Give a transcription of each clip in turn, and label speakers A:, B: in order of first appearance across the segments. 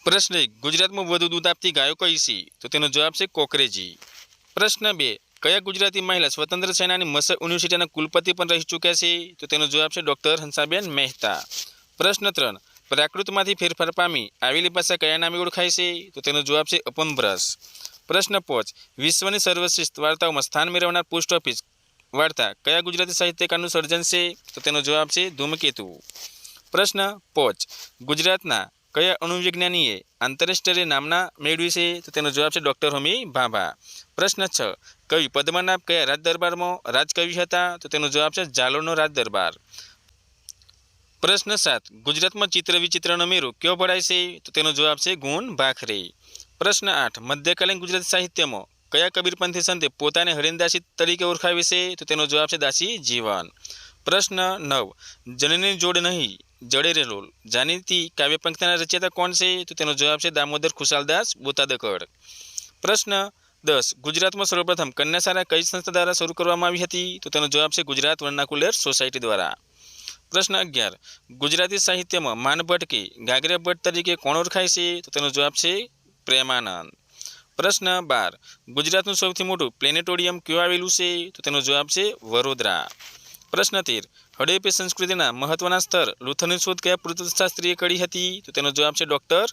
A: प्रश्न 1 गुजरातમાં વધુ દૂધ આપતી ગાયો કઈ છે? તો તેનો જવાબ છે કોકરેજી. પ્રશ્ન 2 કયા ગુજરાતી મહિલા સ્વતંત્ર સેનાની મસર યુનિવર્સિટીના કુલપતિ પણ રહી ચૂક્યા છે? તો તેનો જવાબ છે ડૉક્ટર હંસાબેન મહેતા. પ્રશ્ન 3 પ્રાકૃતમાંથી ફેરફાર પામી આવેલી ભાષા કયા નામે ઓળખાય છે? તો તેનો જવાબ છે અપભ્રંશ. પ્રશ્ન 5 વિશ્વની સર્વશ્રેષ્ઠ વાર્તાઓમાં સ્થાન મેળવનાર પોસ્ટ ઓફિસ વાર્તા કયા ગુજરાતી સાહિત્યકારનું સર્જન છે? તો તેનો જવાબ છે ધૂમકેતુ. પ્રશ્ન 5 ગુજરાતના કયા અણુવિજ્ઞાનીએ આંતરરાષ્ટ્રીય નામના મેળવી છે? તો તેનો જવાબ છે ડૉક્ટર હોમી ભાભા. પ્રશ્ન 6 કવિ પદ્મનાભ કયા રાજદરબારમાં રાજકવિ હતા? તો તેનો જવાબ છે ઝાલોરનો રાજદરબાર. પ્રશ્ન 7 ગુજરાતમાં ચિત્ર વિચિત્રનો મેળો કયો ભરાય છે? તો તેનો જવાબ છે ગુણ ભાખરે. પ્રશ્ન 8 મધ્યકાલીન ગુજરાતી સાહિત્યમાં કયા કબીરપંથી સંતે પોતાને હરિદાસી તરીકે ઓળખાવે છે? તો તેનો જવાબ છે દાસી જીવન. પ્રશ્ન 9 જનની જોડ નહીં જડે રેલોલ જાણીતી કાવ્યપંક્તિના રચયિતા કોણ છે? તો તેનો જવાબ છે દામોદર ખુશાલદાસ બોતાદકર. પ્રશ્ન 10 ગુજરાતમાં સર્વપ્રથમ કન્યાશાળા કઈ સંસ્થા દ્વારા શરૂ કરવામાં આવી હતી? તો તેનો જવાબ છે ગુજરાત વર્નાક્યુલર સોસાયટી દ્વારા. પ્રશ્ન 11 ગુજરાતી સાહિત્યમાં માનભટ્ટ કે ગાગરા ભટ્ટ તરીકે કોણ ઓળખાય છે? તો તેનો જવાબ છે પ્રેમાનંદ. પ્રશ્ન 12 ગુજરાતનું સૌથી મોટું પ્લેનેટોરિયમ ક્યાં આવેલું છે? તો તેનો જવાબ છે વડોદરા. પ્રશ્ન 13 હડપ્પા સંસ્કૃતિના મહત્વના સ્તર લુથરની શોધ કયા પુરાતત્વશાસ્ત્રીએ કરી હતી? તો તેનો જવાબ છે ડૉક્ટર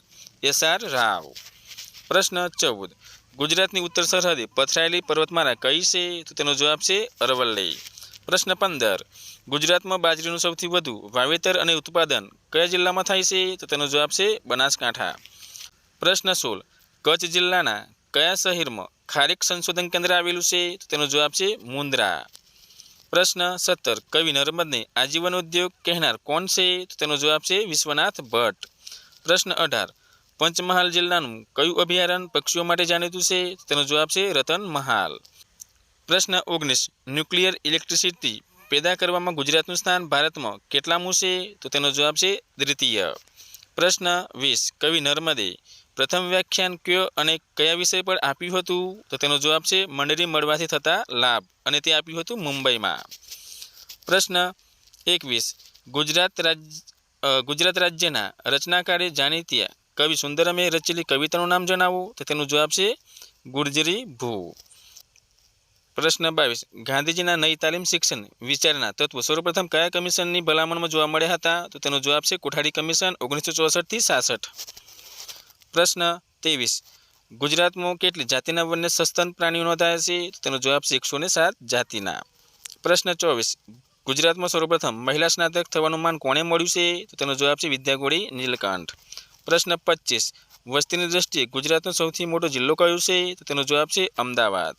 A: એસ.આર. રાવ. પ્રશ્ન 14 ગુજરાતની ઉત્તર સરહદે પથરાયેલી પર્વતમાળા કઈ છે? તો તેનો જવાબ છે અરવલ્લી. પ્રશ્ન 15 ગુજરાતમાં બાજરીનું સૌથી વધુ વાવેતર અને ઉત્પાદન કયા જિલ્લામાં થાય છે? તો તેનો જવાબ છે બનાસકાંઠા. પ્રશ્ન 16 કચ્છ જિલ્લાના કયા શહેરમાં ખારેક સંશોધન કેન્દ્ર આવેલું છે? તો તેનો જવાબ છે મુન્દ્રા. પ્રશ્ન 17 કવિ નર્મદને આજીવન ઉદ્યોગ કહેનાર કોણ છે? તો તેનો જવાબ છે વિશ્વનાથ ભટ્ટ. પ્રશ્ન 18 પંચમહાલ જિલ્લાનું કયું અભયારણ્ય પક્ષીઓ માટે જાણીતું છે? તો તેનો જવાબ છે રતન મહાલ. પ્રશ્ન 19 ન્યુક્લિયર ઇલેક્ટ્રિસિટી પેદા કરવામાં ગુજરાતનું સ્થાન ભારતમાં કેટલામું છે? તો તેનો જવાબ છે દ્વિતીય. પ્રશ્ન 20 કવિ નર્મદે પ્રથમ વ્યાખ્યાન કયો અને કયા વિષય પર આપ્યું હતું? તો તેનો જવાબ છે મંડળી મળવાથી થતા લાભ અને તે આપ્યું હતું મુંબઈમાં. પ્રશ્ન 21 ગુજરાત રાજ્યના રચનાકારે જાણીતી કવિ સુંદરમે રચેલી કવિતાનું નામ જણાવો? તો તેનો જવાબ છે ગુર્જરી ભૂ. પ્રશ્ન 22 ગાંધીજીના નઈ તાલીમ શિક્ષણ વિચારના તત્વો સર્વપ્રથમ કયા કમિશનની ભલામણમાં જોવા મળ્યા હતા? તો તેનો જવાબ છે કોઠારી કમિશન 1964 થી 66. પ્રશ્ન 23 ગુજરાતમાં કેટલી જાતિના વન્ય સસ્તન પ્રાણીઓ નોંધાયા છે? તો તેનો જવાબ છે 107 જાતિના. પ્રશ્ન 24 ગુજરાતમાં સર્વપ્રથમ મહિલા સ્નાતક થવાનું માન કોણે મળ્યું છે? તો તેનો જવાબ છે વિદ્યાગોળી નીલકંઠ. પ્રશ્ન 25 વસ્તીની દ્રષ્ટિએ ગુજરાતનો સૌથી મોટો જિલ્લો કયો છે? તો તેનો જવાબ છે અમદાવાદ.